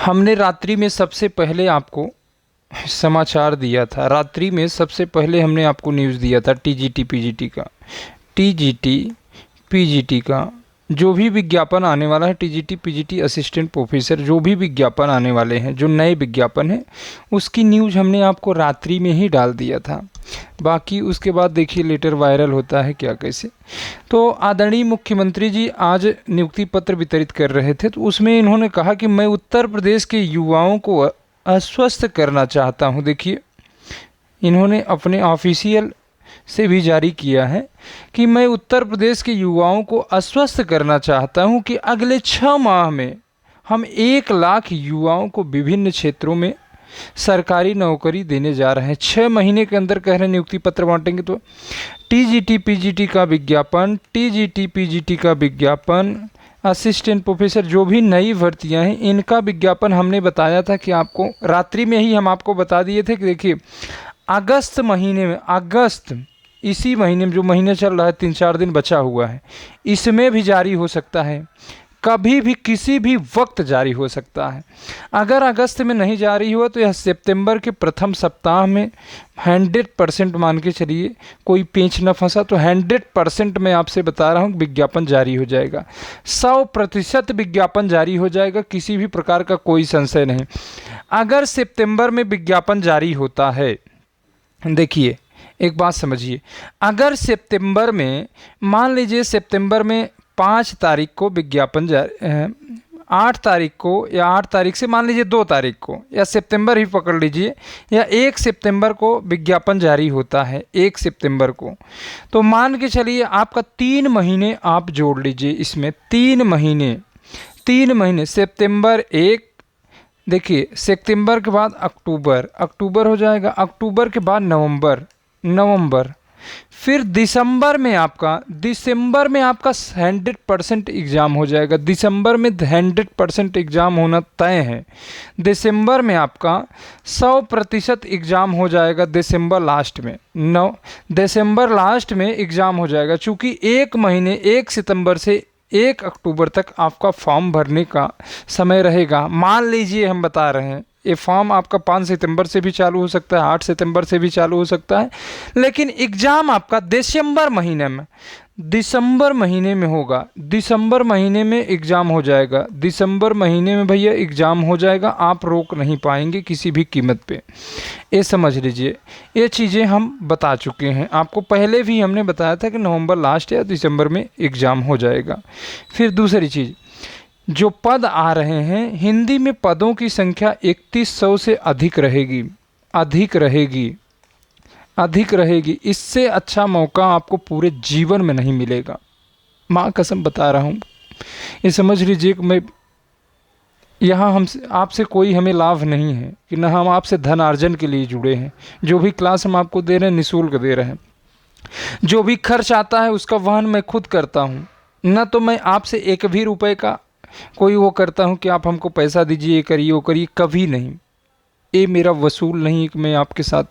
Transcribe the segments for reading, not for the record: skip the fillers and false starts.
हमने रात्रि में सबसे पहले आपको समाचार दिया था, रात्रि में सबसे पहले हमने आपको न्यूज़ दिया था टीजीटी पीजीटी का। टीजीटी पीजीटी का जो भी विज्ञापन आने वाला है, टीजीटी पीजीटी असिस्टेंट प्रोफेसर जो भी विज्ञापन आने वाले हैं, जो नए विज्ञापन हैं, उसकी न्यूज़ हमने आपको रात्रि में ही डाल दिया था। बाकी उसके बाद देखिए लेटर वायरल होता है क्या कैसे। तो आदरणीय मुख्यमंत्री जी आज नियुक्ति पत्र वितरित कर रहे थे, तो उसमें इन्होंने कहा कि मैं उत्तर प्रदेश के युवाओं को आश्वस्त करना चाहता हूं। देखिए इन्होंने अपने ऑफिशियल से भी जारी किया है कि मैं उत्तर प्रदेश के युवाओं को आश्वस्त करना चाहता हूं कि अगले 6 माह में हम 1 लाख युवाओं को विभिन्न क्षेत्रों में सरकारी नौकरी देने जा रहे हैं। 6 महीने के अंदर कह रहे हैं नियुक्ति पत्र बांटेंगे। तो टीजीटी पीजीटी का विज्ञापन, टीजीटी पीजीटी का विज्ञापन, असिस्टेंट प्रोफेसर जो भी नई भर्तियां हैं, इनका विज्ञापन हमने बताया था कि आपको रात्रि में ही हम आपको बता दिए थे कि देखिए अगस्त महीने में, अगस्त इसी महीने में जो महीना चल रहा है, 3-4 दिन बचा हुआ है, इसमें भी जारी हो सकता है, कभी भी किसी भी वक्त जारी हो सकता है। अगर अगस्त में नहीं जारी हुआ तो यह सितंबर के प्रथम सप्ताह में 100% मान के चलिए, कोई पेंच न फंसा तो 100% मैं आपसे बता रहा हूँ विज्ञापन जारी हो जाएगा। 100% विज्ञापन जारी हो जाएगा, किसी भी प्रकार का कोई संशय नहीं। अगर सितंबर में विज्ञापन जारी होता है, देखिए एक बात समझिए, अगर सितंबर में मान लीजिए सितंबर में 5 तारीख को विज्ञापन 8 तारीख को या 8 तारीख से मान लीजिए 2 तारीख को, या सितंबर ही पकड़ लीजिए, या 1 सितंबर को विज्ञापन जारी होता है, 1 सितंबर को, तो मान के चलिए आपका 3 महीने आप जोड़ लीजिए इसमें। 3 महीने सितंबर 1, देखिए सितंबर के बाद अक्टूबर हो जाएगा, अक्टूबर के बाद नवंबर, फिर दिसंबर में आपका 100% एग्ज़ाम हो जाएगा। दिसंबर में 100% एग्ज़ाम होना तय है। दिसंबर में आपका 100% एग्ज़ाम हो जाएगा। दिसंबर लास्ट में एग्ज़ाम हो जाएगा। चूँकि 1 महीने 1 सितंबर से 1 अक्टूबर तक आपका फॉर्म भरने का समय रहेगा। मान लीजिए हम बता रहे हैं ये फॉर्म आपका 5 सितंबर से भी चालू हो सकता है, 8 सितंबर से भी चालू हो सकता है, लेकिन एग्ज़ाम आपका दिसंबर महीने में होगा। दिसंबर महीने में एग्ज़ाम हो जाएगा। दिसंबर महीने में भैया एग्ज़ाम हो जाएगा, आप रोक नहीं पाएंगे किसी भी कीमत पे। ये समझ लीजिए, ये चीज़ें हम बता चुके हैं आपको, पहले भी हमने बताया था कि नवंबर लास्ट या दिसंबर में एग्ज़ाम हो जाएगा। फिर दूसरी चीज़, जो पद आ रहे हैं, हिंदी में पदों की संख्या 3100 से अधिक रहेगी। इससे अच्छा मौका आपको पूरे जीवन में नहीं मिलेगा, माँ कसम बता रहा हूँ। ये समझ लीजिए कि मैं यहाँ आपसे कोई हमें लाभ नहीं है कि न हम आपसे धनार्जन के लिए जुड़े हैं। जो भी क्लास हम आपको दे रहे हैं निःशुल्क दे रहे हैं। जो भी खर्च आता है उसका वहन मैं खुद करता हूँ, न तो मैं आपसे 1 भी रुपए का कोई वो करता हूँ कि आप हमको पैसा दीजिए, ये करिए वो करिए, कभी नहीं। ये मेरा वसूल नहीं है कि मैं आपके साथ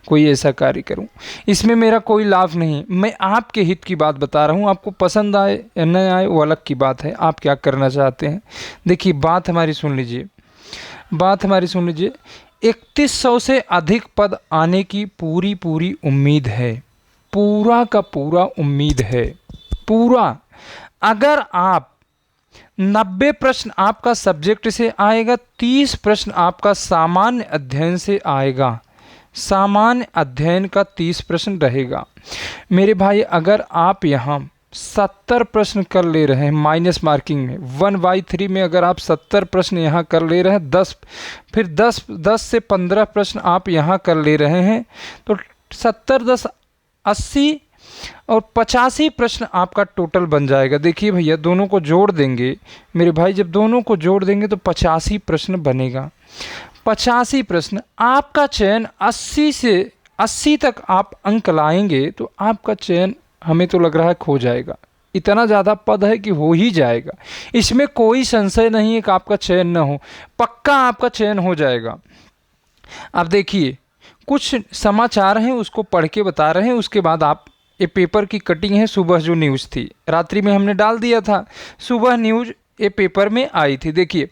कोई ऐसा कार्य करूं। इसमें मेरा कोई लाभ नहीं। मैं आपके हित की बात बता रहा हूं। आपको पसंद आए या न आए वो अलग की बात है, आप क्या करना चाहते हैं। देखिए बात हमारी सुन लीजिए। 3100 से अधिक पद आने की पूरी उम्मीद है, पूरा का पूरा उम्मीद है, पूरा। अगर आप 90 प्रश्न आपका सब्जेक्ट से आएगा, 30 प्रश्न आपका सामान्य अध्ययन से आएगा। सामान्य अध्ययन का 30 प्रश्न रहेगा। मेरे भाई अगर आप यहाँ 70 प्रश्न कर ले रहे हैं माइनस मार्किंग में, 1/3 में अगर आप 70 प्रश्न यहाँ कर ले रहे हैं, 10 से 15 प्रश्न आप यहाँ कर ले रहे हैं, तो 70 10 80 और 85 प्रश्न आपका टोटल बन जाएगा। देखिए भैया दोनों को जोड़ देंगे मेरे भाई, जब दोनों को जोड़ देंगे तो 85 प्रश्न बनेगा। 85 प्रश्न आपका चयन 80 तक आप अंक लाएंगे तो आपका चयन हमें तो लग रहा है हो जाएगा। इतना ज़्यादा पद है कि हो ही जाएगा, इसमें कोई संशय नहीं है कि आपका चयन न हो, पक्का आपका चयन हो जाएगा। अब देखिए कुछ समाचार हैं उसको पढ़ के बता रहे हैं, उसके बाद आप, ये पेपर की कटिंग है। सुबह जो न्यूज़ थी रात्रि में हमने डाल दिया था, सुबह न्यूज़ ये पेपर में आई थी। देखिए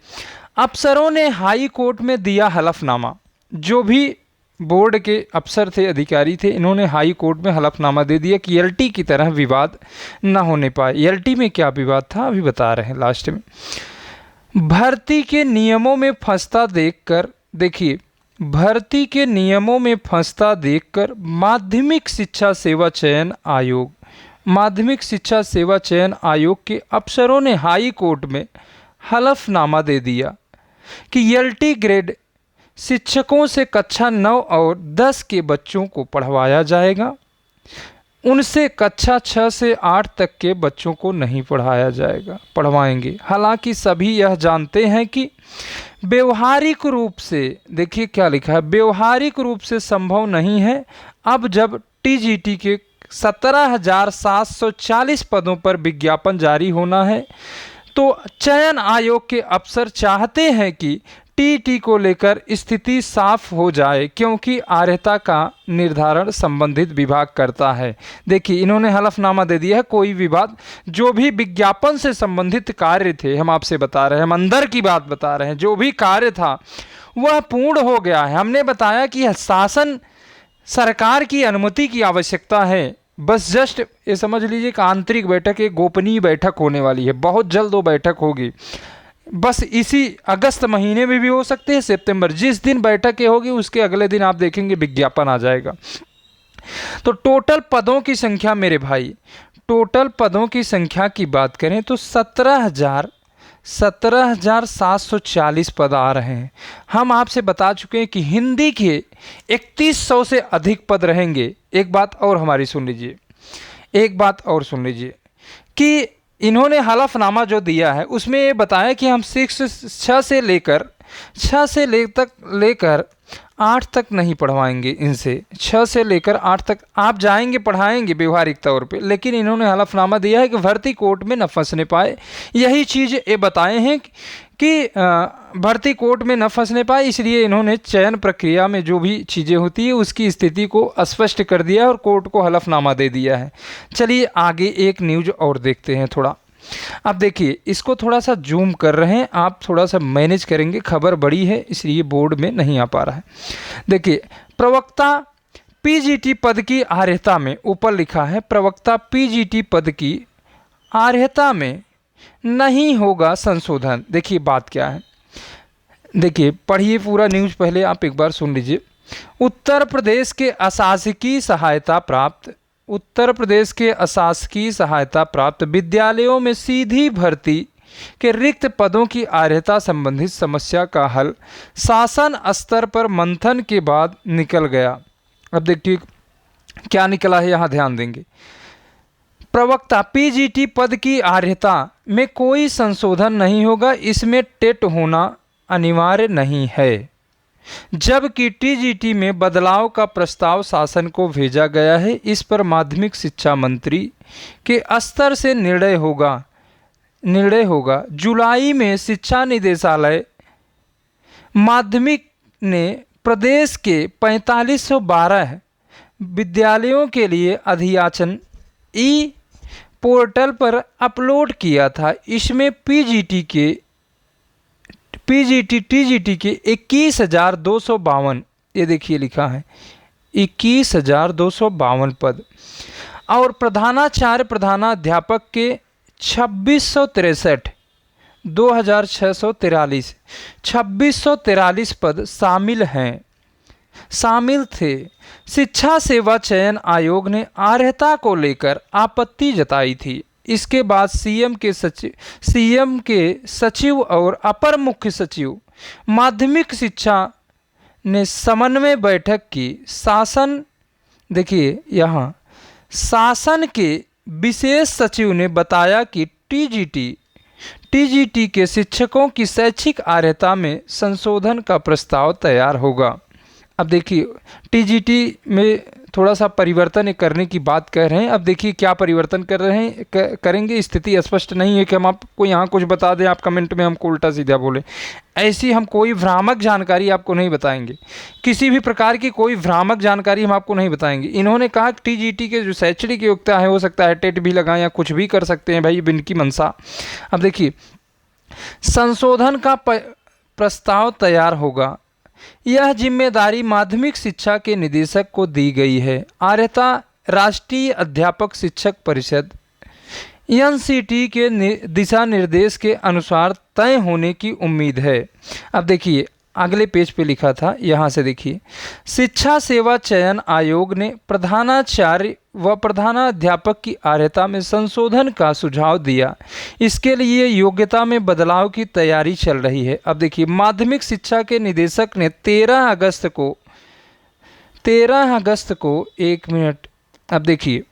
अफसरों ने हाई कोर्ट में दिया हलफनामा। जो भी बोर्ड के अफसर थे, अधिकारी थे, इन्होंने हाई कोर्ट में हलफनामा दे दिया कि एलटी की तरह विवाद न होने पाए। एलटी में क्या विवाद था अभी बता रहे हैं लास्ट में। भर्ती के नियमों में फंसता देखकर, देखिए, भर्ती के नियमों में फंसता देखकर माध्यमिक शिक्षा सेवा चयन आयोग, माध्यमिक शिक्षा सेवा चयन आयोग के अफसरों ने हाई कोर्ट में हलफनामा दे दिया कि एलटी ग्रेड शिक्षकों से कक्षा 9 और 10 के बच्चों को पढ़वाया जाएगा, उनसे कक्षा 6 से 8 तक के बच्चों को नहीं पढ़वाएंगे। हालांकि सभी यह जानते हैं कि व्यवहारिक रूप से, देखिए क्या लिखा है, व्यवहारिक रूप से संभव नहीं है। अब जब टीजीटी के 17,740 पदों पर विज्ञापन जारी होना है तो चयन आयोग के अफसर चाहते हैं कि टीटी को लेकर स्थिति साफ हो जाए, क्योंकि अर्हता का निर्धारण संबंधित विभाग करता है। देखिए इन्होंने हलफनामा दे दिया है, कोई विवाद, जो भी विज्ञापन से संबंधित कार्य थे, हम आपसे बता रहे हैं, हम अंदर की बात बता रहे हैं, जो भी कार्य था वह पूर्ण हो गया है। हमने बताया कि शासन सरकार की अनुमति की आवश्यकता है, बस जस्ट ये समझ लीजिए कि आंतरिक बैठक, एक गोपनीय बैठक होने वाली है, बहुत जल्द वो बैठक होगी, बस इसी अगस्त महीने में भी हो सकते हैं, सितंबर, जिस दिन बैठक होगी उसके अगले दिन आप देखेंगे विज्ञापन आ जाएगा। तो टोटल पदों की संख्या मेरे भाई, टोटल पदों की संख्या की बात करें तो 17,740 पद आ रहे हैं। हम आपसे बता चुके हैं कि हिंदी के 3100 से अधिक पद रहेंगे। एक बात और हमारी सुन लीजिए, एक बात और सुन लीजिए कि इन्होंने हलफनामा जो दिया है उसमें ये बताया कि हम 6 से लेकर 8 तक नहीं पढ़वाएंगे इनसे। 6 से लेकर 8 तक आप जाएंगे, पढ़ाएंगे व्यवहारिक तौर पे, लेकिन इन्होंने हलफनामा दिया है कि भर्ती कोर्ट में न फंसने पाए। यही चीज़ ये बताए हैं कि भर्ती कोर्ट में न फंसने पाए, इसलिए इन्होंने चयन प्रक्रिया में जो भी चीज़ें होती है उसकी स्थिति को स्पष्ट कर दिया है और कोर्ट को हलफनामा दे दिया है। चलिए आगे एक न्यूज़ और देखते हैं थोड़ा। अब देखिए इसको थोड़ा सा जूम कर रहे हैं, आप थोड़ा सा मैनेज करेंगे, खबर बड़ी है इसलिए बोर्ड में नहीं आ पा रहा है। देखिए प्रवक्ता पीजीटी पद की अर्हता में, ऊपर लिखा है प्रवक्ता पीजीटी पद की अर्हता में नहीं होगा संशोधन। देखिए बात क्या है, देखिए पढ़िए पूरा न्यूज़, पहले आप एक बार सुन लीजिए। उत्तर प्रदेश के अशासकीय सहायता प्राप्त विद्यालयों में सीधी भर्ती के रिक्त पदों की अर्हता संबंधित समस्या का हल शासन स्तर पर मंथन के बाद निकल गया। अब देखिए क्या निकला है, यहाँ ध्यान देंगे। प्रवक्ता पीजीटी पद की अर्हता में कोई संशोधन नहीं होगा, इसमें टेट होना अनिवार्य नहीं है, जबकि टीजीटी में बदलाव का प्रस्ताव शासन को भेजा गया है। इस पर माध्यमिक शिक्षा मंत्री के स्तर से निर्णय होगा। जुलाई में शिक्षा निदेशालय माध्यमिक ने प्रदेश के 4512 विद्यालयों के लिए अधियाचन ई पोर्टल पर अपलोड किया था। इसमें टीजीटी के 21,252, ये देखिए लिखा है 21,252 पद, और प्रधानाचार्य प्रधानाध्यापक के 2643 पद शामिल थे। शिक्षा सेवा चयन आयोग ने अर्हता को लेकर आपत्ति जताई थी। इसके बाद सीएम के सचिव और अपर मुख्य सचिव माध्यमिक शिक्षा ने समन्वय बैठक की। देखिए यहाँ शासन के विशेष सचिव ने बताया कि टीजीटी के शिक्षकों की शैक्षिक अर्हता में संशोधन का प्रस्ताव तैयार होगा। अब देखिए टीजीटी में थोड़ा सा परिवर्तन करने की बात कह रहे हैं। अब देखिए क्या परिवर्तन कर रहे हैं, करेंगे, स्थिति स्पष्ट नहीं है कि हम आपको यहाँ कुछ बता दें, आप कमेंट में हमको उल्टा सीधा बोले। ऐसी हम कोई भ्रामक जानकारी आपको नहीं बताएंगे, किसी भी प्रकार की कोई भ्रामक जानकारी हम आपको नहीं बताएंगे। इन्होंने कहा कि टीजीटी के जो शैक्षणिक योग्यता है, हो सकता है टेट भी लगाएं या कुछ भी कर सकते हैं भाई, इनकी मंशा। अब देखिए संशोधन का प्रस्ताव तैयार होगा। यह जिम्मेदारी माध्यमिक शिक्षा के निदेशक को दी गई है। आर्यता राष्ट्रीय अध्यापक शिक्षक परिषद एनसीटी के दिशा निर्देश के अनुसार तय होने की उम्मीद है। अब देखिए अगले पेज पे लिखा था, यहाँ से देखिए, शिक्षा सेवा चयन आयोग ने प्रधानाचार्य व प्रधानाध्यापक की अर्हता में संशोधन का सुझाव दिया। इसके लिए योग्यता में बदलाव की तैयारी चल रही है। अब देखिए माध्यमिक शिक्षा के निदेशक ने 13 अगस्त को 1 मिनट, अब देखिए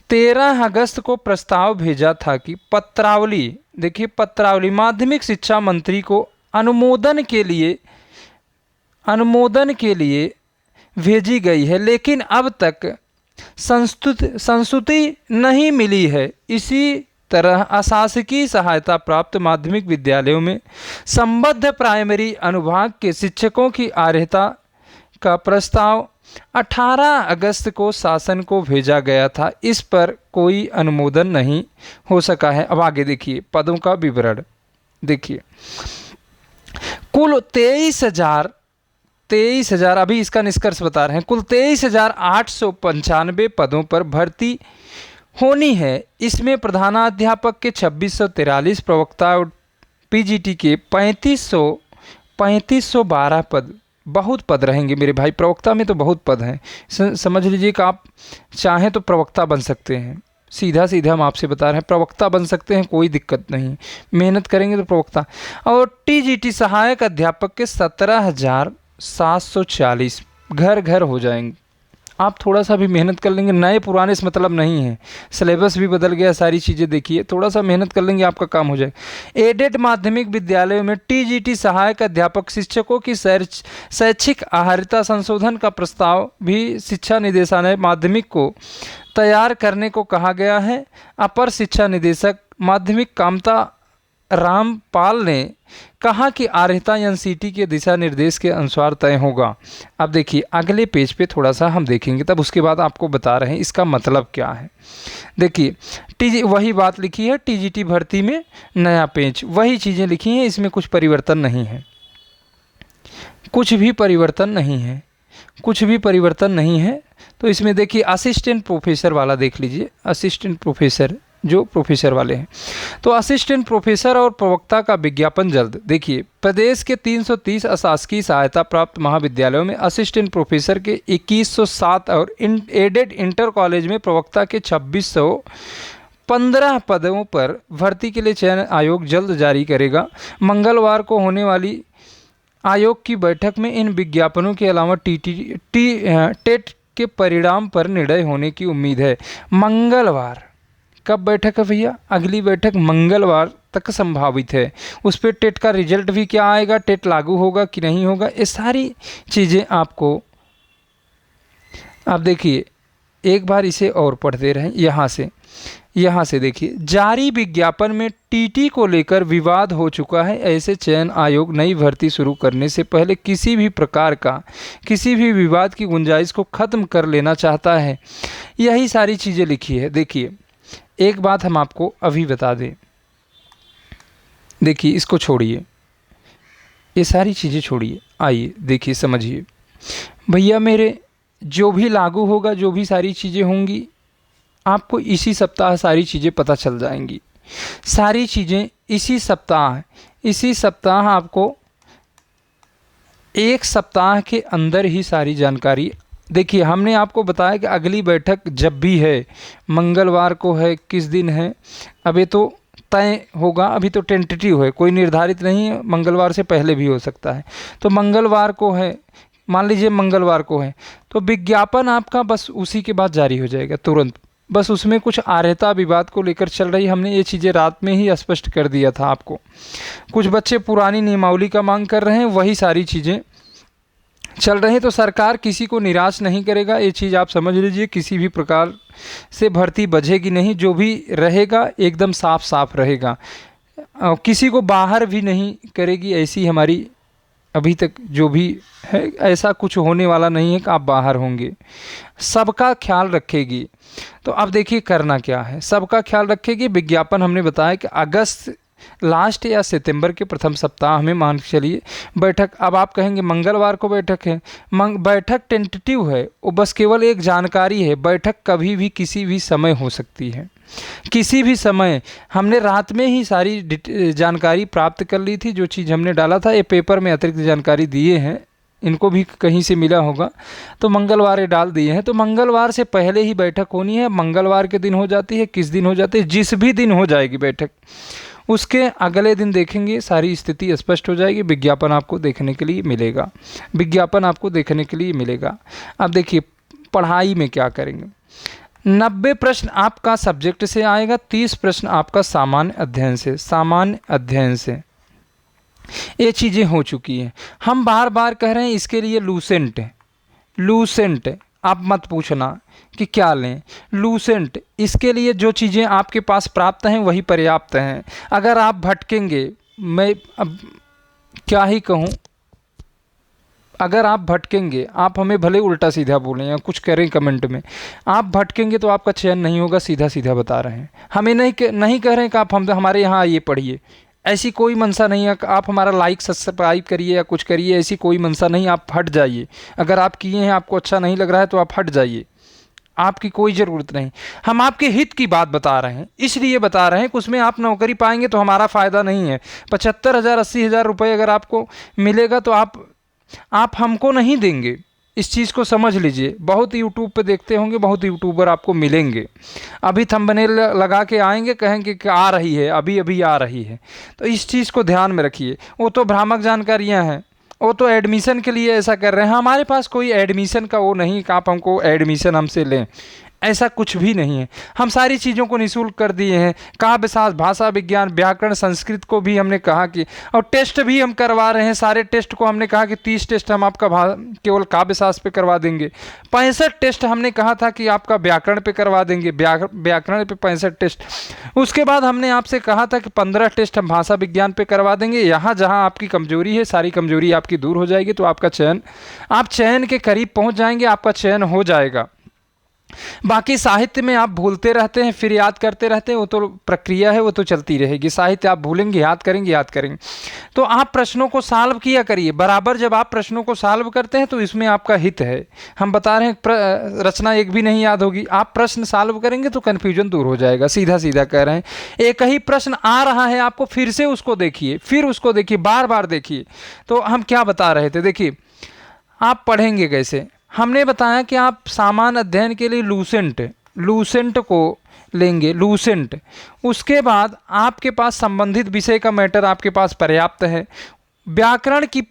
13 अगस्त को प्रस्ताव भेजा था कि पत्रावली, देखिए पत्रावली माध्यमिक शिक्षा मंत्री को अनुमोदन के लिए भेजी गई है, लेकिन अब तक संस्तुति नहीं मिली है। इसी तरह अशासकीय सहायता प्राप्त माध्यमिक विद्यालयों में संबद्ध प्राइमरी अनुभाग के शिक्षकों की अर्हता का प्रस्ताव 18 अगस्त को शासन को भेजा गया था। इस पर कोई अनुमोदन नहीं हो सका है। अब आगे देखिए पदों का विवरण देखिए, कुल 23,000 अभी इसका निष्कर्ष बता रहे हैं, कुल 23,895 पदों पर भर्ती होनी है। इसमें प्रधानाध्यापक के 2643, प्रवक्ता और पीजीटी के 3512 पद, बहुत पद रहेंगे मेरे भाई। प्रवक्ता में तो बहुत पद हैं, समझ लीजिए कि आप चाहें तो प्रवक्ता बन सकते हैं। सीधा सीधा हम आपसे बता रहे हैं, प्रवक्ता बन सकते हैं, कोई दिक्कत नहीं, मेहनत करेंगे तो प्रवक्ता। और टीजीटी सहायक अध्यापक के 17,740 घर घर हो जाएंगे। आप थोड़ा सा भी मेहनत कर लेंगे, नए पुराने से मतलब नहीं है, सिलेबस भी बदल गया, सारी चीज़ें देखिए, थोड़ा सा मेहनत कर लेंगे आपका काम हो जाएगा। एडेड माध्यमिक विद्यालयों में टीजीटी सहायक अध्यापक शिक्षकों की शैक्षिक अर्हता संशोधन का प्रस्ताव भी शिक्षा निदेशालय माध्यमिक को तैयार करने को कहा गया है। अपर शिक्षा निदेशक माध्यमिक कामता रामपाल ने कहा कि अर्हता एनसीटी के दिशा निर्देश के अनुसार तय होगा। अब देखिए अगले पेज पे थोड़ा सा हम देखेंगे, तब उसके बाद आपको बता रहे हैं इसका मतलब क्या है। देखिए वही बात लिखी है, टीजीटी भर्ती में नया पेज, वही चीज़ें लिखी हैं, इसमें कुछ परिवर्तन नहीं है, कुछ भी परिवर्तन नहीं है। तो इसमें देखिए असिस्टेंट प्रोफेसर वाला देख लीजिए, असिस्टेंट प्रोफेसर जो प्रोफेसर वाले हैं, तो असिस्टेंट प्रोफेसर और प्रवक्ता का विज्ञापन जल्द। देखिए प्रदेश के 330 अशासकीय सहायता प्राप्त महाविद्यालयों में असिस्टेंट प्रोफेसर के 2107 और एडेड इंटर कॉलेज में प्रवक्ता के 2615 पदों पर भर्ती के लिए चयन आयोग जल्द जारी करेगा। मंगलवार को होने वाली आयोग की बैठक में इन विज्ञापनों के अलावा टेट के परिणाम पर निर्णय होने की उम्मीद है। मंगलवार कब बैठक है भैया? अगली बैठक मंगलवार तक संभावित है। उस पर टेट का रिजल्ट भी क्या आएगा, टेट लागू होगा कि नहीं होगा, ये सारी चीज़ें आपको, आप देखिए एक बार इसे और पढ़ते रहें। यहाँ से देखिए, जारी विज्ञापन में टीटी को लेकर विवाद हो चुका है। ऐसे चयन आयोग नई भर्ती शुरू करने से पहले किसी भी प्रकार का किसी भी विवाद की गुंजाइश को ख़त्म कर लेना चाहता है। यही सारी चीज़ें लिखी है। देखिए एक बात हम आपको अभी बता दें, देखिए इसको छोड़िए, ये सारी चीज़ें छोड़िए, आइए देखिए समझिए भैया मेरे, जो भी लागू होगा, जो भी सारी चीज़ें होंगी, आपको इसी सप्ताह सारी चीज़ें पता चल जाएंगी। सारी चीज़ें इसी सप्ताह आपको, एक सप्ताह के अंदर ही सारी जानकारी। देखिए हमने आपको बताया कि अगली बैठक जब भी है, मंगलवार को है, किस दिन है अभी तो तय होगा, अभी तो टेंटेटिव है, कोई निर्धारित नहीं है, मंगलवार से पहले भी हो सकता है। तो मंगलवार को है, मान लीजिए मंगलवार को है, तो विज्ञापन आपका बस उसी के बाद जारी हो जाएगा तुरंत। बस उसमें कुछ अर्हता विवाद को लेकर चल रही, हमने ये चीज़ें रात में ही स्पष्ट कर दिया था आपको। कुछ बच्चे पुरानी नियमावली का मांग कर रहे हैं, वही सारी चीज़ें चल रही हैं। तो सरकार किसी को निराश नहीं करेगा, ये चीज़ आप समझ लीजिए। किसी भी प्रकार से भर्ती बझेगी नहीं, जो भी रहेगा एकदम साफ रहेगा, किसी को बाहर भी नहीं करेगी। ऐसी हमारी अभी तक जो भी है, ऐसा कुछ होने वाला नहीं है कि आप बाहर होंगे, सबका ख्याल रखेगी। तो अब देखिए करना क्या है, सबका ख्याल रखेगी। विज्ञापन हमने बताया कि अगस्त लास्ट या सितंबर के प्रथम सप्ताह में मान के चलिए बैठक। अब आप कहेंगे मंगलवार को बैठक है, बैठक टेंटेटिव है, वो बस केवल एक जानकारी है। बैठक कभी भी किसी भी समय हो सकती है, किसी भी समय। हमने रात में ही सारी जानकारी प्राप्त कर ली थी, जो चीज़ हमने डाला था। ये पेपर में अतिरिक्त जानकारी दिए हैं, इनको भी कहीं से मिला होगा, तो मंगलवार ये डाल दिए हैं। तो मंगलवार से पहले ही बैठक होनी है। मंगलवार के दिन हो जाती है, किस दिन हो जाती है, जिस भी दिन हो जाएगी बैठक, उसके अगले दिन देखेंगे सारी स्थिति स्पष्ट हो जाएगी। विज्ञापन आपको देखने के लिए मिलेगा, विज्ञापन आपको देखने के लिए मिलेगा। अब देखिए पढ़ाई में क्या करेंगे। 90 प्रश्न आपका सब्जेक्ट से आएगा, 30 प्रश्न आपका सामान्य अध्ययन से। सामान्य अध्ययन से ये चीज़ें हो चुकी हैं। हम बार बार कह रहे हैं इसके लिए लूसेंट है, लूसेंट है। आप मत पूछना कि क्या लें, लूसेंट। इसके लिए जो चीज़ें आपके पास प्राप्त हैं वही पर्याप्त हैं। अगर आप भटकेंगे, मैं अब क्या ही कहूँ, अगर आप भटकेंगे, आप हमें भले उल्टा सीधा बोलें या कुछ करें कमेंट में, आप भटकेंगे तो आपका चयन नहीं होगा, सीधा सीधा बता रहे हैं। हमें नहीं कह रहे हैं कि आप हमारे यहाँ आइए पढ़िए, ऐसी कोई मंशा नहीं है कि आप हमारा लाइक सब्सक्राइब करिए या कुछ करिए, ऐसी कोई मंशा नहीं। आप हट जाइए, अगर आप किए हैं, आपको अच्छा नहीं लग रहा है तो आप हट जाइए, आपकी कोई ज़रूरत नहीं। हम आपके हित की बात बता रहे हैं, इसलिए बता रहे हैं कि उसमें आप नौकरी पाएंगे तो हमारा फ़ायदा नहीं है। 75,000 80,000 रुपये अगर आपको मिलेगा तो आप हमको नहीं देंगे, इस चीज़ को समझ लीजिए। बहुत यूट्यूब पे देखते होंगे, बहुत यूट्यूबर आपको मिलेंगे, अभी थंबनेल लगा के आएंगे, कहेंगे कि आ रही है, अभी अभी आ रही है। तो इस चीज़ को ध्यान में रखिए। वो तो भ्रामक जानकारियाँ हैं, वो तो एडमिशन के लिए ऐसा कर रहे हैं। हमारे पास कोई एडमिशन का वो नहीं कि आप हमको एडमिशन हमसे लें, ऐसा कुछ भी नहीं है। हम सारी चीज़ों को निःशुल्क कर दिए हैं। काव्यशास्त्र, भाषा विज्ञान, व्याकरण, संस्कृत को भी हमने कहा कि, और टेस्ट भी हम करवा रहे हैं। सारे टेस्ट को हमने कहा कि 30 टेस्ट हम आपका केवल काव्यशास्त्र पे करवा देंगे, 65 टेस्ट हमने कहा था कि आपका व्याकरण पे करवा देंगे, व्याकरण पे 65 टेस्ट। उसके बाद हमने आपसे कहा था कि 15 टेस्ट हम भाषा विज्ञान पे करवा देंगे। यहाँ जहाँ आपकी कमजोरी है, सारी कमजोरी आपकी दूर हो जाएगी, तो आपका चयन, आप चयन के करीब पहुँच जाएंगे, आपका चयन हो जाएगा। बाकी साहित्य में आप भूलते रहते हैं, फिर याद करते रहते हैं, वो तो प्रक्रिया है, वो तो चलती रहेगी। साहित्य आप भूलेंगे, याद करेंगे, याद करेंगे। तो आप प्रश्नों को सॉल्व किया करिए बराबर। जब आप प्रश्नों को सॉल्व करते हैं तो इसमें आपका हित है। हम बता रहे हैं रचना एक भी नहीं याद होगी, आप प्रश्न सॉल्व करेंगे तो कन्फ्यूजन दूर हो जाएगा। सीधा सीधा कह रहे हैं, एक ही प्रश्न आ रहा है आपको, फिर से उसको देखिए, फिर उसको देखिए, बार बार देखिए। तो हम क्या बता रहे थे, देखिए आप पढ़ेंगे कैसे। हमने बताया कि आप सामान्य अध्ययन के लिए लूसेंट को लेंगे, लूसेंट। उसके बाद आपके पास संबंधित विषय का मैटर आपके पास पर्याप्त है। व्याकरण की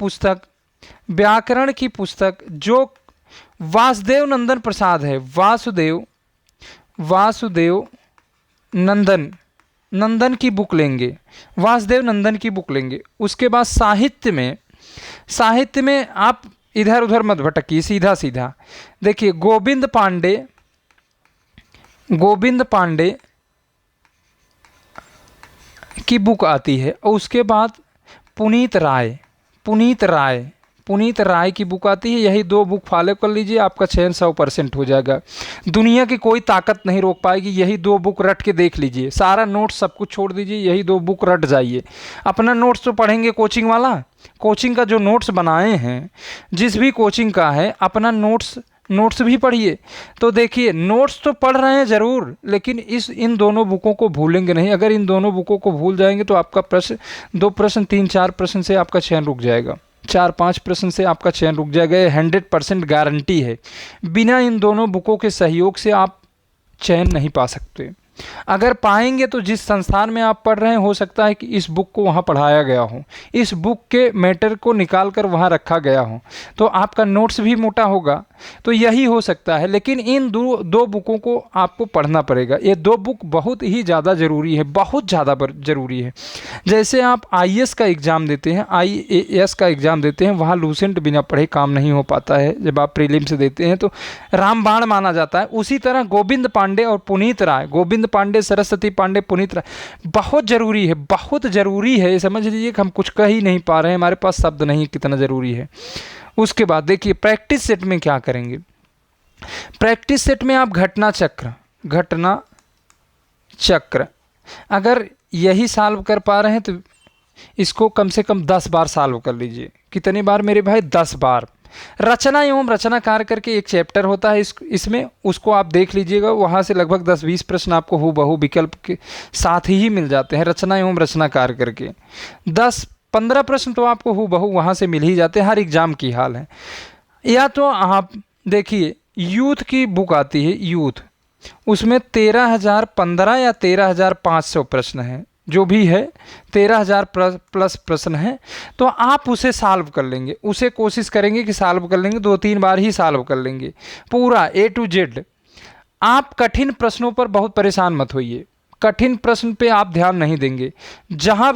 पुस्तक जो वासुदेव नंदन प्रसाद है, वासुदेव नंदन की बुक लेंगे, वासुदेव नंदन की बुक लेंगे। उसके बाद साहित्य में आप इधर उधर मत भटकिए, सीधा सीधा देखिए। गोविंद पांडे की बुक आती है, और उसके बाद पुनीत राय की बुक आती है। यही 2 बुक फॉलो कर लीजिए, आपका चयन 100% हो जाएगा। दुनिया की कोई ताकत नहीं रोक पाएगी। यही 2 बुक रट के देख लीजिए, सारा नोट्स सब कुछ छोड़ दीजिए, यही 2 बुक रट जाइए। अपना नोट्स तो पढ़ेंगे कोचिंग वाला, कोचिंग का जो नोट्स बनाए हैं, जिस भी कोचिंग का है, अपना नोट्स भी पढ़िए। तो देखिए नोट्स तो पढ़ रहे हैं ज़रूर, लेकिन इन दोनों बुकों को भूलेंगे नहीं। अगर इन दोनों बुकों को भूल जाएंगे तो आपका प्रश्न 2 प्रश्न 3-4 प्रश्न से आपका चयन रुक जाएगा, 4-5 प्रश्न से आपका चयन रुक जाएगा। ये 100% गारंटी है। बिना इन दोनों बुकों के सहयोग से आप चयन नहीं पा सकते। अगर पाएंगे तो जिस संस्थान में आप पढ़ रहे हैं, हो सकता है कि इस बुक को वहाँ पढ़ाया गया हो, इस बुक के मैटर को निकाल कर वहाँ रखा गया हो, तो आपका नोट्स भी मोटा होगा। तो यही हो सकता है। लेकिन इन दो बुकों को आपको पढ़ना पड़ेगा। ये 2 बुक बहुत ही ज़्यादा ज़रूरी है, बहुत ज़्यादा ज़रूरी है। जैसे आप IAS का एग्ज़ाम देते हैं, IAS का एग्ज़ाम देते हैं, वहाँ लूसेंट बिना पढ़े काम नहीं हो पाता है। जब आप प्रीलिम्स देते हैं तो रामबाण माना जाता है। उसी तरह गोविंद पांडे और पुनीत राय, गोविंद पांडे, सरस्वती पांडे, पुनीत राय बहुत ज़रूरी है, बहुत ज़रूरी है। समझ लीजिए कि हम कुछ कह ही नहीं पा रहे हैं, हमारे पास शब्द नहीं कितना ज़रूरी है। उसके बाद देखिए प्रैक्टिस सेट में क्या करेंगे। प्रैक्टिस सेट में आप घटना चक्र, अगर यही सॉल्व कर पा रहे हैं तो इसको कम से कम 10 बार सॉल्व कर लीजिए। कितने बार मेरे भाई? 10 बार। रचना एवं रचनाकार करके एक चैप्टर होता है इसमें, उसको आप देख लीजिएगा, वहाँ से लगभग 10-20 प्रश्न आपको हूबहू विकल्प के साथ ही मिल जाते हैं। रचना एवं रचनाकार करके 10-15 प्रश्न तो आपको हूबहू वहाँ से मिल ही जाते हैं। हर एग्जाम की हाल है। या तो आप देखिए यूथ की बुक आती है, यूथ, उसमें 13,015 या 13,500 प्रश्न हैं, जो भी है 13,000 प्लस प्रश्न हैं। तो आप उसे सॉल्व कर लेंगे, उसे कोशिश करेंगे कि सॉल्व कर लेंगे, 2-3 बार ही सॉल्व कर लेंगे पूरा A to Z। आप कठिन प्रश्नों पर बहुत परेशान मत होइए, कठिन प्रश्न पे आप ध्यान नहीं देंगे। जहाँ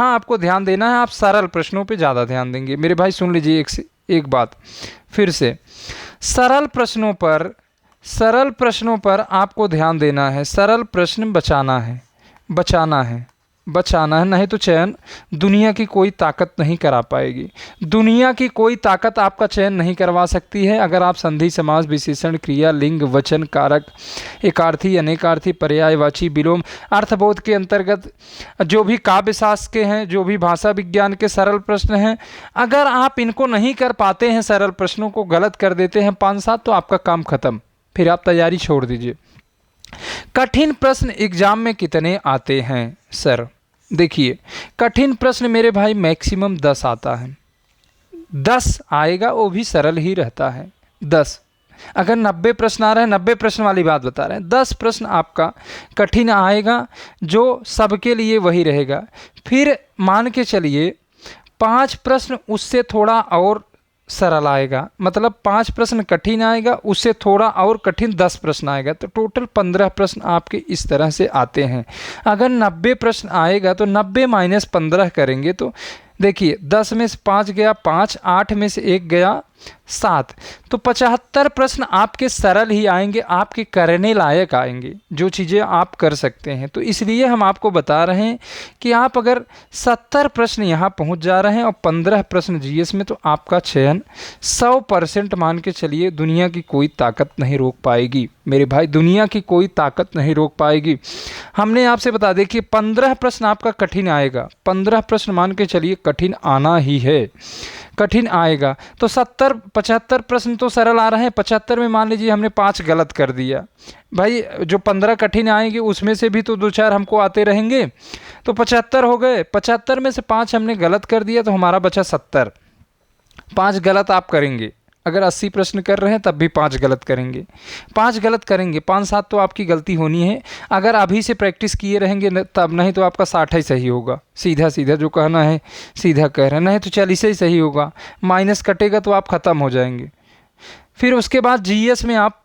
आपको ध्यान देना है, आप सरल प्रश्नों पे ज़्यादा ध्यान देंगे। मेरे भाई सुन लीजिए एक बात फिर से, सरल प्रश्नों पर आपको ध्यान देना है। सरल प्रश्न बचाना है, नहीं तो चयन दुनिया की कोई ताकत नहीं करा पाएगी। दुनिया की कोई ताकत आपका चयन नहीं करवा सकती है। अगर आप संधि, समास, विशेषण, क्रिया, लिंग, वचन, कारक, एकार्थी, अनेकार्थी, पर्यायवाची, विलोम, अर्थबोध के अंतर्गत जो भी काव्यशास्त्र के हैं, जो भी भाषा विज्ञान के सरल प्रश्न हैं, अगर आप इनको नहीं कर पाते हैं, सरल प्रश्नों को गलत कर देते हैं 5-7, तो आपका काम खत्म, फिर आप तैयारी छोड़ दीजिए। कठिन प्रश्न एग्जाम में कितने आते हैं सर? देखिए कठिन प्रश्न मेरे भाई मैक्सिमम 10 आता है। 10 आएगा, वो भी सरल ही रहता है। 10 अगर 90 प्रश्न आ रहे हैं, 90 प्रश्न वाली बात बता रहे हैं, 10 प्रश्न आपका कठिन आएगा, जो सबके लिए वही रहेगा। फिर मान के चलिए 5 प्रश्न उससे थोड़ा और सरल आएगा, मतलब 5 प्रश्न कठिन आएगा, उससे थोड़ा और कठिन 10 प्रश्न आएगा, तो टोटल 15 प्रश्न आपके इस तरह से आते हैं। अगर 90 प्रश्न आएगा तो 90 - 15 करेंगे तो देखिए 10 में से 5 गया 5, 8 में से 1 गया 7, तो 75 प्रश्न आपके सरल ही आएंगे, आपके करने लायक आएंगे, जो चीज़ें आप कर सकते हैं। तो इसलिए हम आपको बता रहे हैं कि आप अगर 70 प्रश्न यहाँ पहुँच जा रहे हैं और 15 प्रश्न जीएस में, तो आपका चयन 100% मान के चलिए, दुनिया की कोई ताकत नहीं रोक पाएगी मेरे भाई, दुनिया की कोई ताकत नहीं रोक पाएगी। हमने आपसे बता दें कि 15 प्रश्न आपका कठिन आएगा, 15 प्रश्न मान के चलिए कठिन आना ही है, कठिन आएगा। तो 75 प्रश्न तो सरल आ रहे हैं, 75 में मान लीजिए हमने 5 गलत कर दिया भाई, जो 15 कठिन आएंगे उसमें से भी तो 2-4 हमको आते रहेंगे, तो 75 हो गए। 75 में से 5 हमने गलत कर दिया, तो हमारा बचा 70। 5 गलत आप करेंगे, अगर 80 प्रश्न कर रहे हैं तब भी 5 गलत करेंगे, 5 गलत करेंगे, 5-7 तो आपकी गलती होनी है। अगर अभी से प्रैक्टिस किए रहेंगे तब, नहीं तो आपका 60 ही सही होगा। सीधा जो कहना है सीधा कह रहे हैं, नहीं तो 40 ही सही होगा, माइनस कटेगा तो आप ख़त्म हो जाएंगे। फिर उसके बाद जीएस में आप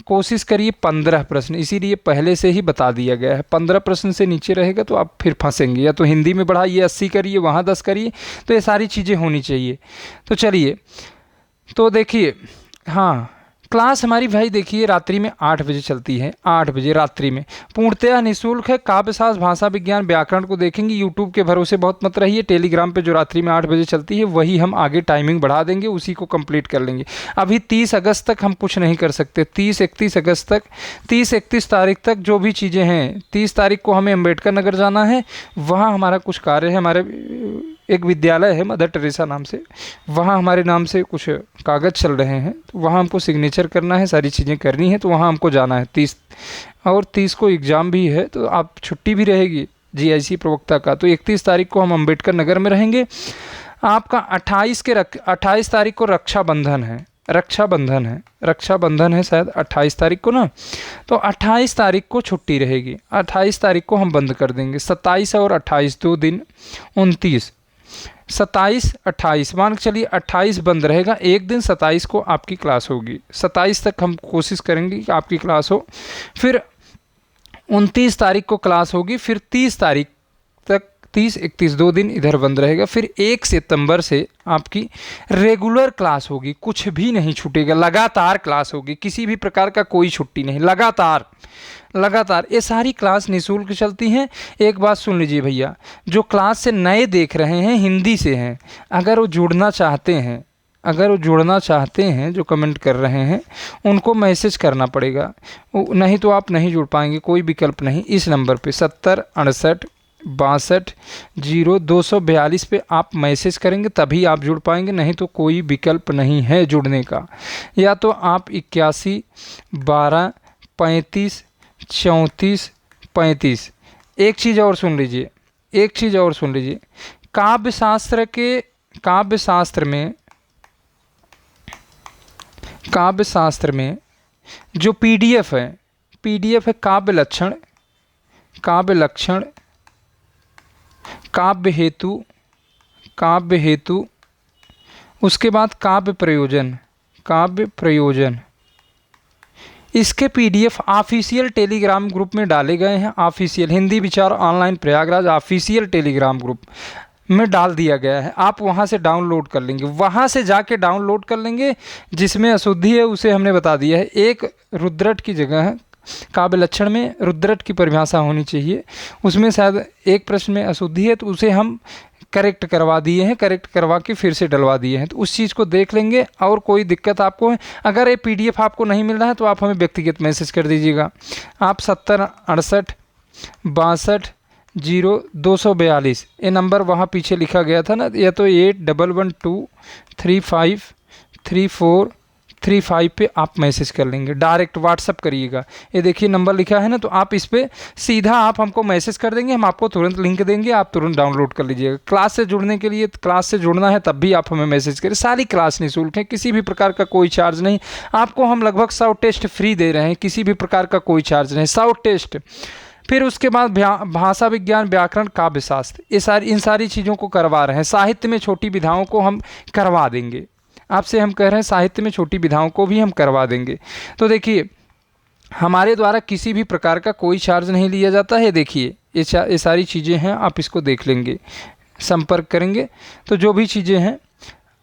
कोशिश करिए 15 प्रश्न, इसीलिए पहले से ही बता दिया गया है, 15 प्रश्न से नीचे रहेगा तो आप फिर फंसेंगे। या तो हिंदी में बढ़ाइए, 80 करिए, वहाँ 10 करिए, तो ये सारी चीज़ें होनी चाहिए। तो चलिए, तो देखिए, हाँ, क्लास हमारी भाई देखिए रात्रि में 8 बजे चलती है, 8 बजे रात्रि में, पूर्णतः निःशुल्क है। काव्यशास्त्र, भाषा विज्ञान, व्याकरण को देखेंगे। यूट्यूब के भरोसे बहुत मत रहिए, टेलीग्राम पे जो रात्रि में 8 बजे चलती है वही हम आगे टाइमिंग बढ़ा देंगे, उसी को कंप्लीट कर लेंगे। अभी 30 अगस्त तक हम कुछ नहीं कर सकते, 30-31 अगस्त तक, 30-31 तारीख तक जो भी चीज़ें हैं, 30 तारीख को हमें अम्बेडकर नगर जाना है, वहाँ हमारा कुछ कार्य है। हमारे एक विद्यालय है मदर टेरेसा नाम से, वहाँ हमारे नाम से कुछ कागज़ चल रहे हैं, तो वहाँ हमको सिग्नेचर करना है, सारी चीज़ें करनी है, तो वहाँ हमको जाना है 30 को एग्ज़ाम भी है, तो आप छुट्टी भी रहेगी जीआईसी प्रवक्ता का। तो 31 तारीख को हम अम्बेडकर नगर में रहेंगे। आपका 28 तारीख को रक्षाबंधन है, रक्षाबंधन है शायद 28 तारीख को ना, तो 28 तारीख को छुट्टी रहेगी, 28 तारीख को हम बंद कर देंगे। 27 और 28 2 दिन, 29, 27-28 मान के चलिए 28 बंद रहेगा, एक दिन 27 को आपकी क्लास होगी। 27 तक हम कोशिश करेंगे कि आपकी क्लास हो, फिर 29 तारीख को क्लास होगी, फिर 30 तारीख तक, 30-31 2 दिन इधर बंद रहेगा। फिर 1 सितंबर से आपकी रेगुलर क्लास होगी, कुछ भी नहीं छूटेगा, लगातार क्लास होगी, किसी भी प्रकार का कोई छुट्टी नहीं, लगातार ये सारी क्लास निःशुल्क चलती हैं। एक बात सुन लीजिए भैया, जो क्लास से नए देख रहे हैं, हिंदी से हैं, अगर वो जुड़ना चाहते हैं, जो कमेंट कर रहे हैं उनको मैसेज करना पड़ेगा, नहीं तो आप नहीं जुड़ पाएंगे, कोई विकल्प नहीं। इस नंबर पे 70 68 6242 पे आप मैसेज करेंगे तभी आप जुड़ पाएंगे, नहीं तो कोई विकल्प नहीं है जुड़ने का। या तो आप 81 12 35 34 35। एक चीज़ और सुन लीजिए, एक चीज़ और सुन लीजिए, काव्य शास्त्र में जो पीडीएफ है काव्य लक्षण, काव्य हेतु, उसके बाद काव्य प्रयोजन, इसके पीडीएफ ऑफिशियल टेलीग्राम ग्रुप में डाले गए हैं। ऑफिशियल हिंदी विचार online Prayagraj official Telegram group में डाल दिया गया है। आप वहां से डाउनलोड कर लेंगे, वहां से जाके डाउनलोड कर लेंगे। जिसमें अशुद्धि है उसे हमने बता दिया है। एक रुद्रट की जगह है, काव्य लक्षण में रुद्रट की परिभाषा होनी चाहिए, उसमें शायद एक प्रश्न में अशुद्धि है तो उसे हम करेक्ट करवा दिए हैं, करेक्ट करवा के फिर से डलवा दिए हैं। तो उस चीज़ को देख लेंगे। और कोई दिक्कत आपको है, अगर ये पीडीएफ आपको नहीं मिल रहा है तो आप हमें व्यक्तिगत मैसेज कर दीजिएगा। आप 70 68 62 0242 ये नंबर वहाँ पीछे लिखा गया था ना, या तो 8112353435 पे आप मैसेज कर लेंगे, डायरेक्ट व्हाट्सअप करिएगा। ये देखिए नंबर लिखा है ना, तो आप इस पर सीधा आप हमको मैसेज कर देंगे, हम आपको तुरंत लिंक देंगे, आप तुरंत डाउनलोड कर लीजिएगा। क्लास से जुड़ने के लिए, क्लास से जुड़ना है तब भी आप हमें मैसेज करें। सारी क्लास निःशुल्क है, किसी भी प्रकार का कोई चार्ज नहीं। आपको हम लगभग 100 टेस्ट फ्री दे रहे हैं, किसी भी प्रकार का कोई चार्ज नहीं, 100 टेस्ट। फिर उसके बाद भाषा विज्ञान, व्याकरण, काव्य शास्त्र, इन सारी चीज़ों को करवा रहे हैं। साहित्य में छोटी विधाओं को हम करवा देंगे, आपसे हम कह रहे हैं साहित्य में छोटी विधाओं को भी हम करवा देंगे। तो देखिए हमारे द्वारा किसी भी प्रकार का कोई चार्ज नहीं लिया जाता है। देखिए ये सारी चीज़ें हैं, आप इसको देख लेंगे, संपर्क करेंगे तो जो भी चीज़ें हैं।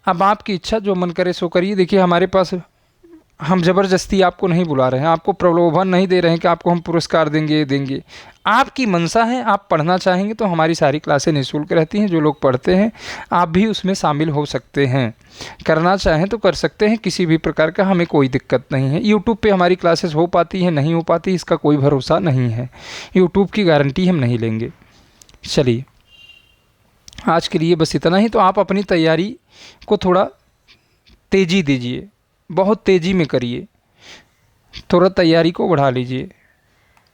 अब आपकी इच्छा, जो मन करे सो करिए। देखिए हमारे पास, हम ज़बरदस्ती आपको नहीं बुला रहे हैं, आपको प्रलोभन नहीं दे रहे हैं कि आपको हम पुरस्कार देंगे। आपकी मंशा है, आप पढ़ना चाहेंगे तो हमारी सारी क्लासें निःशुल्क रहती हैं। जो लोग पढ़ते हैं आप भी उसमें शामिल हो सकते हैं, करना चाहें तो कर सकते हैं, किसी भी प्रकार का हमें कोई दिक्कत नहीं है। यूट्यूब पे हमारी क्लासेस हो पाती हैं, नहीं हो पाती, इसका कोई भरोसा नहीं है। यूट्यूब की गारंटी हम नहीं लेंगे। चलिए आज के लिए बस इतना ही। तो आप अपनी तैयारी को थोड़ा तेज़ी दीजिए, बहुत तेज़ी में करिए, थोड़ा तैयारी को बढ़ा लीजिए।